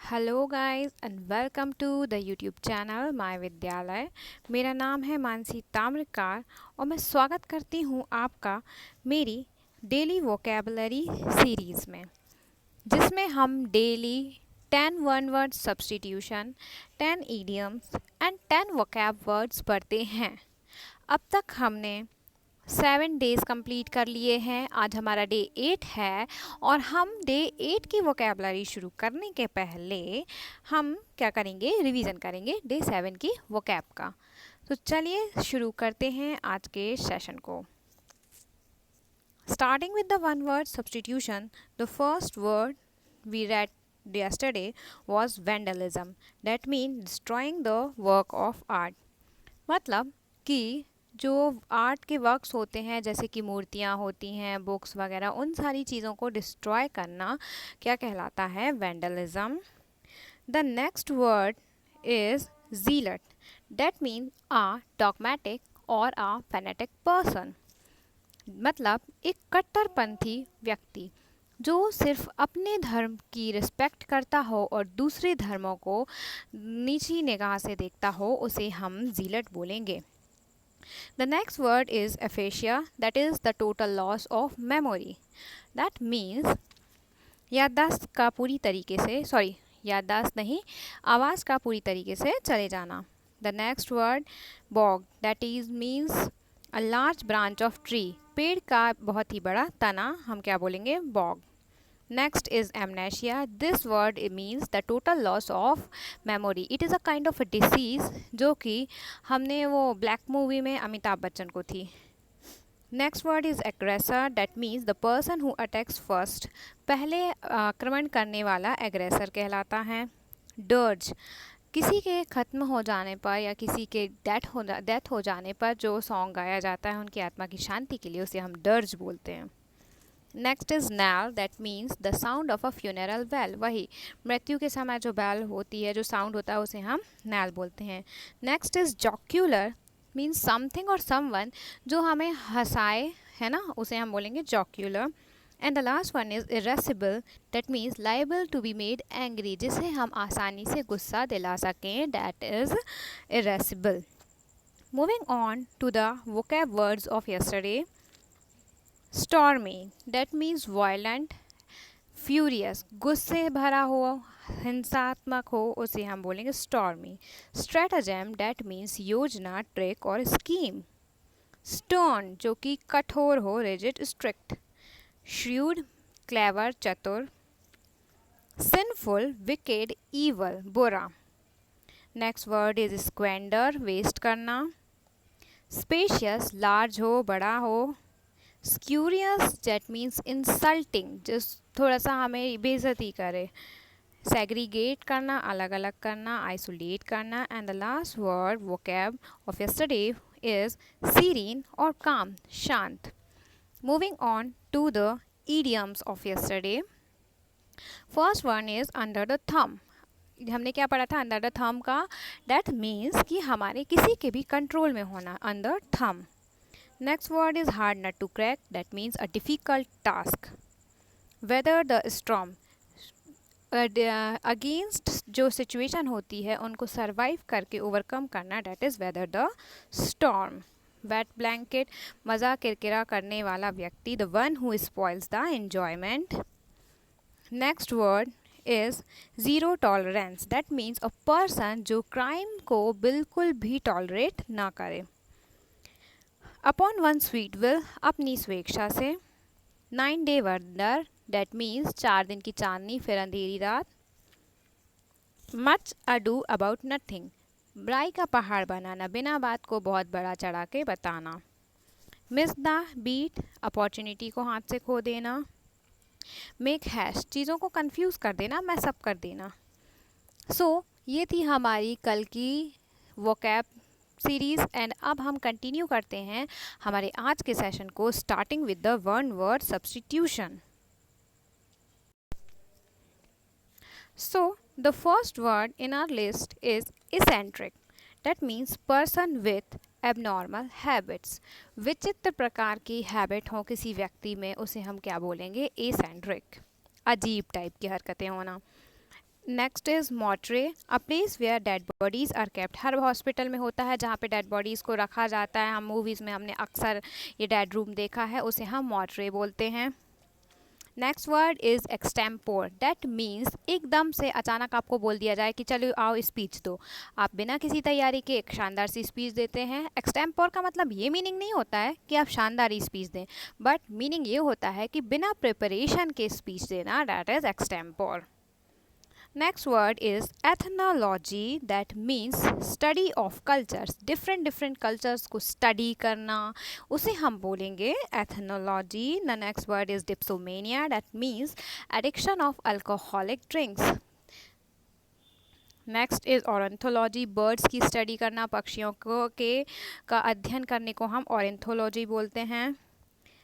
Hello guys and welcome to the YouTube channel my Vidyalaya. मेरा नाम है मानसी ताम्रकार और मैं स्वागत करती हूँ आपका मेरी डेली वोकेबलरी सीरीज़ में, जिसमें हम daily 10 one word substitution, 10 idioms and 10 vocab words पढ़ते हैं। अब तक हमने 7 डेज़ कंप्लीट कर लिए हैं। आज हमारा डे 8 है और हम डे 8 की वोकेबलरी शुरू करने के पहले हम क्या करेंगे, रिवीजन करेंगे डे 7 की वोकैब का। तो चलिए शुरू करते हैं आज के सेशन को। Starting with the one word substitution, the first word we read yesterday was vandalism, that means destroying the work of art। मतलब कि जो आर्ट के वर्क्स होते हैं जैसे कि मूर्तियाँ होती हैं, बुक्स वगैरह, उन सारी चीज़ों को डिस्ट्रॉय करना क्या कहलाता है, vandalism. The next word is zealot, that means a dogmatic or a fanatic person। मतलब एक कट्टरपंथी व्यक्ति जो सिर्फ अपने धर्म की रिस्पेक्ट करता हो और दूसरे धर्मों को नीची निगाह से देखता हो, उसे हम zealot बोलेंगे। The next word is aphasia, that is the total loss of memory। That means याददाश्त का पूरी तरीके से याददाश्त नहीं, आवाज़ का पूरी तरीके से चले जाना। The next word bog, that is means a large branch of tree। पेड़ का बहुत ही बड़ा तना हम क्या बोलेंगे, bog। Next is amnesia. This word it means the total loss of memory। It is a kind of a disease जो कि हमने वो ब्लैक मूवी में अमिताभ बच्चन को थी। Next word is aggressor, that means the person who attacks first। पहले आक्रमण करने वाला aggressor कहलाता है। Dirge, किसी के ख़त्म हो जाने पर या किसी के डेथ हो जाने पर जो सॉन्ग गाया जाता है उनकी आत्मा की शांति के लिए, उसे हम डर्ज बोलते हैं। Next is knell, that means the sound of a funeral bell. वही मृत्यु के समय जो बेल होती है, जो साउंड होता है, उसे हम knell बोलते हैं। Next is jocular, means something और समवन जो हमें हंसाए, है ना, उसे हम बोलेंगे jocular। And the last one is irascible, that means liable to be made angry, जिसे हम आसानी से गुस्सा दिला सकें, that is irascible। Moving on to the vocab words of yesterday। Stormy, that means violent, furious, गुस्से भरा हो, हिंसात्मक हो, उसे हम बोलेंगे stormy। Stratagem, that means योजना, ट्रिक और स्कीम। Stern, जो कि कठोर हो, rigid, strict। Shrewd, clever, चतुर। Sinful, wicked, evil, बुरा। Next word is squander, waste करना। Spacious, large हो, बड़ा हो। स्क्यूरियस, दैट मीन्स इंसल्टिंग, जो थोड़ा सा हमें बेइज्जती करे। सेग्रीगेट करना, अलग अलग करना, आइसोलेट करना। And the last word vocab of yesterday is serene और काम, शांत। Moving on to the idioms of yesterday. First one is under the thumb. हमने क्या पढ़ा था अंडर द थम का, दैट मीन्स कि हमारे किसी के भी कंट्रोल में होना, अंडर थम। Next word is hard nut to crack, that means a difficult task। Weather the storm, against जो situation होती है उनको survive करके overcome करना, that is weather the storm। Wet blanket, मज़ा किरकिरा करने वाला व्यक्ति, the one who spoils the enjoyment। Next word is zero tolerance, that means a person जो crime को बिल्कुल भी tolerate ना करे। अपॉन वन स्वीट विल, अपनी स्वेच्छा से। 9 day वंडर, डेट मीन्स 4 दिन की चांदनी फिर अंधेरी रात। मच अडू अबाउट नथिंग, बुराई का पहाड़ बनाना, बिना बात को बहुत बड़ा चढ़ा के बताना। मिस द बीट, अपॉर्चुनिटी को हाथ से खो देना। मेक हैश, चीज़ों को कंफ्यूज कर देना, मैस अप कर देना। सो ये थी हमारी कल की वोकैब सीरीज़ एंड अब हम कंटिन्यू करते हैं हमारे आज के सेशन को, starting with the one word substitution. So the first word in our list is eccentric, that means person with abnormal habits. विचित्र प्रकार की हैबिट हो किसी व्यक्ति में, उसे हम क्या बोलेंगे, एसेंट्रिक, अजीब टाइप की हरकतें होना। Next is mortuary, a place where dead bodies are kept. हर हॉस्पिटल में होता है जहाँ पे डेड बॉडीज़ को रखा जाता है। हम मूवीज़ में हमने अक्सर ये डेड रूम देखा है, उसे हम मॉर्चरी बोलते हैं। Next word is extempore, that means एकदम से अचानक आपको बोल दिया जाए कि चलो आओ स्पीच दो, आप बिना किसी तैयारी के एक शानदार सी स्पीच देते हैं। एक्सटेम्पोर का मतलब ये मीनिंग नहीं होता है कि आप शानदार ही स्पीच दें, बट मीनिंग ये होता है कि बिना प्रिपरेशन के स्पीच देना, that is extempore. Next word is ethnology, that means study of cultures. different cultures को study करना, उसे हम बोलेंगे ethnology. The next word is dipsomania, that means addiction of alcoholic drinks. Next is ornithology, birds की study करना, पक्षियों को का अध्ययन करने को हम ऑरेंथोलॉजी बोलते हैं।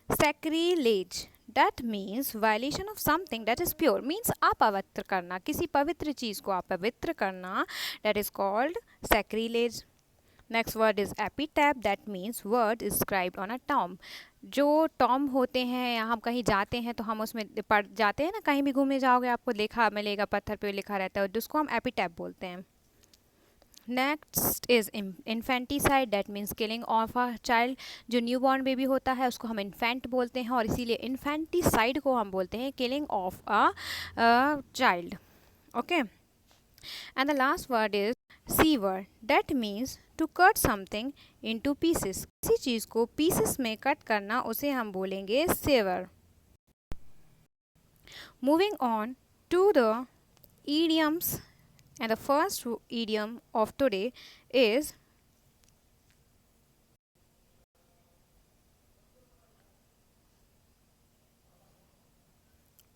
Sacrilege, that means violation of something that is pure, means अपवित्र करना, किसी पवित्र चीज को अपवित्र करना, that is called sacrilege. Next word is epitaph, that means word inscribed on a tomb. जो टॉम होते हैं या हम कहीं जाते हैं तो हम उसमें पढ़ जाते हैं ना, कहीं भी घूमने जाओगे आपको लिखा मिलेगा, पत्थर पे लिखा रहता है, जिसको हम एपिटैप बोलते हैं। Next is infanticide, that means killing of a child. जो न्यूबॉर्न बेबी होता है उसको हम इन्फेंट बोलते हैं, और इसीलिए इन्फेंटिसाइड को हम बोलते हैं killing of a child. Okay, and the last word is sever, that means to cut something into pieces. किसी चीज़ को पीसेस में कट करना, उसे हम बोलेंगे sever. Moving on to the idioms, and the first idiom of today is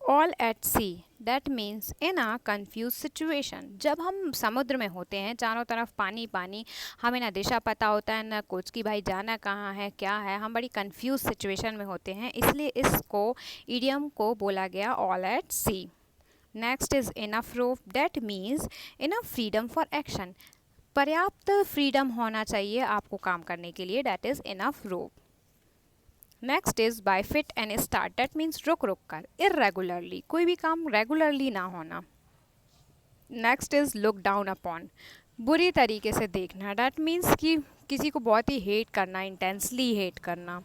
all at sea, that means in a confused situation. जब हम समुद्र में होते हैं, चारों तरफ पानी पानी, हमें ना दिशा पता होता है ना कुछ कि भाई जाना कहाँ है क्या है, हम बड़ी कंफ्यूज सिचुएशन में होते हैं, इसलिए इसको इडियम को बोला गया all at sea. Next is enough rope, that means enough freedom for action. पर्याप्त फ्रीडम होना चाहिए आपको काम करने के लिए, that is enough rope. Next is by fit and start, that means रुक रुक कर, इरेगुलरली, कोई भी काम रेगुलरली ना होना। Next is look down upon, बुरी तरीके से देखना, दैट मीन्स कि किसी को बहुत ही हेट करना, इंटेंसली हेट करना।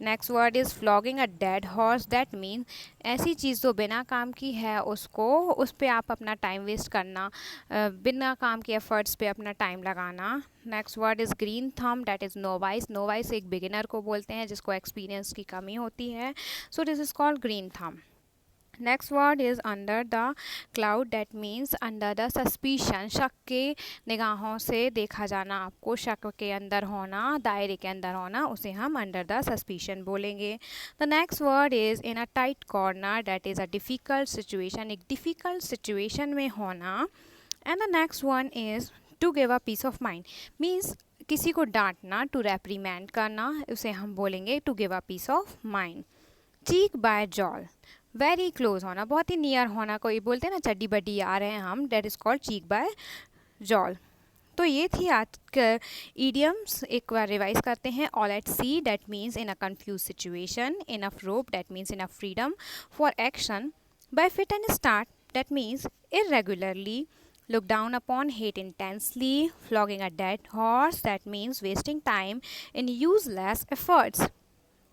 Next word is flogging a dead horse, that mean ऐसी चीज़ जो बिना काम की है उसको, उस पर आप अपना टाइम वेस्ट करना, बिना काम के एफर्ट्स पे अपना टाइम लगाना। Next word is green thumb, that is novice. Novice एक बिगिनर को बोलते हैं जिसको एक्सपीरियंस की कमी होती है, so this is called green thumb. Next word is under the cloud, that means under the suspicion, शक के निगाहों से देखा जाना, आपको शक के अंदर होना, दायरे के अंदर होना, उसे हम अंडर द सस्पिशन बोलेंगे। The next word is in a tight corner, that is a difficult situation, एक डिफ़िकल्ट सिचुएशन में होना। And the next one is to give a piece of mind, means किसी को डांटना, टू रेप्रीमेंड करना, उसे हम बोलेंगे to give a piece of mind. Cheek by jowl, very close होना, बहुत ही नियर होना, कोई बोलते हैं ना चड्डी बड्डी आ रहे हैं हम, that is called cheek by jowl. तो ये थी आज ईडियम्स, एक बार रिवाइज करते हैं। All at sea, that means in a confuse situation. Enough rope, that means enough freedom for action. By fit and start, that means irregularly. Look down upon, hate intensely. Flogging a dead horse, that means wasting time in useless efforts.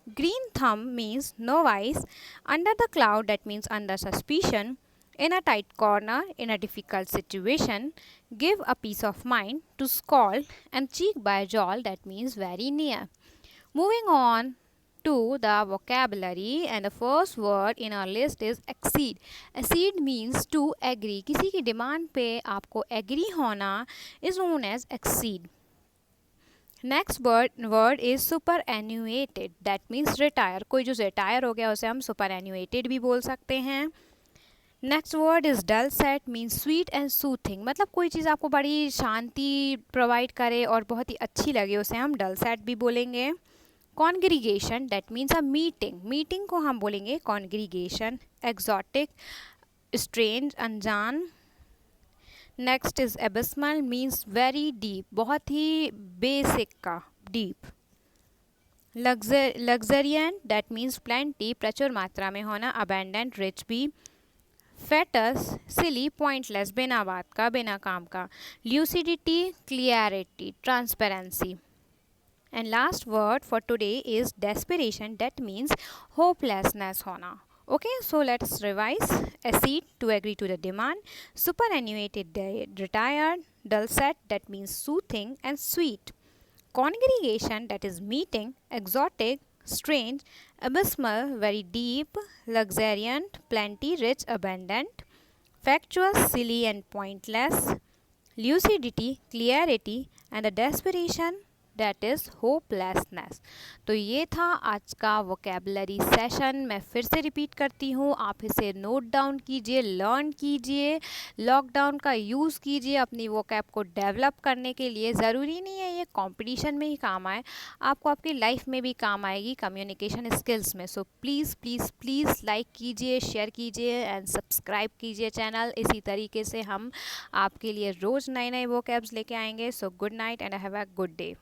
Green thumb means novice. Under the cloud, that means under suspicion. In a tight corner, in a difficult situation. Give a peace of mind, to scold. And cheek by jowl, that means very near. Moving on to the vocabulary, and the first word in our list is accede. Accede means to agree. किसी की demand पे आपको agree होना is known as accede. Next word is superannuated, that means retire, कोई जो retire हो गया उसे हम सुपर एन्यूएटेड भी बोल सकते हैं। Next word is dulcet, means sweet and soothing, मतलब कोई चीज़ आपको बड़ी शांति प्रोवाइड करे और बहुत ही अच्छी लगे, उसे हम डल सेट भी बोलेंगे। Congregation, that means a meeting, meeting को हम बोलेंगे कॉन्ग्रीगेशन। एग्जॉटिक, स्ट्रेंज, अनजान। Next is abysmal, means very deep, बहुत ही बेसिक का deep. Luxuriant, that means plenty, प्रचुर मात्रा में होना, अबेंडेंट, रिच भी। फेटस सिली पॉइंटलेस बिना बात का बिना काम का, lucidity clarity transparency. And last word for today is desperation, that means hopelessness hona. Okay, so let's revise. Accede, to agree to the demand. Superannuated, retired. Dulcet, that means soothing and sweet. Congregation, that is meeting. Exotic, strange. Abysmal, very deep. Luxuriant, plenty, rich, abundant. Factuous, silly and pointless. Lucidity, clarity, and the desperation, that is hopelessness. तो ये था आज का vocabulary session. मैं फिर से repeat करती हूँ, आप इसे नोट डाउन कीजिए, लर्न कीजिए, लॉकडाउन का यूज़ कीजिए अपनी वोकैब को डेवलप करने के लिए। ज़रूरी नहीं है ये कंपटीशन में ही काम आए, आपको आपकी लाइफ में भी काम आएगी कम्युनिकेशन स्किल्स में। So please please please like कीजिए, शेयर कीजिए एंड सब्सक्राइब कीजिए चैनल। इसी तरीके से हम आपके लिए रोज़ नए नए वोकैब्स लेके आएंगे। So good night and have a good day.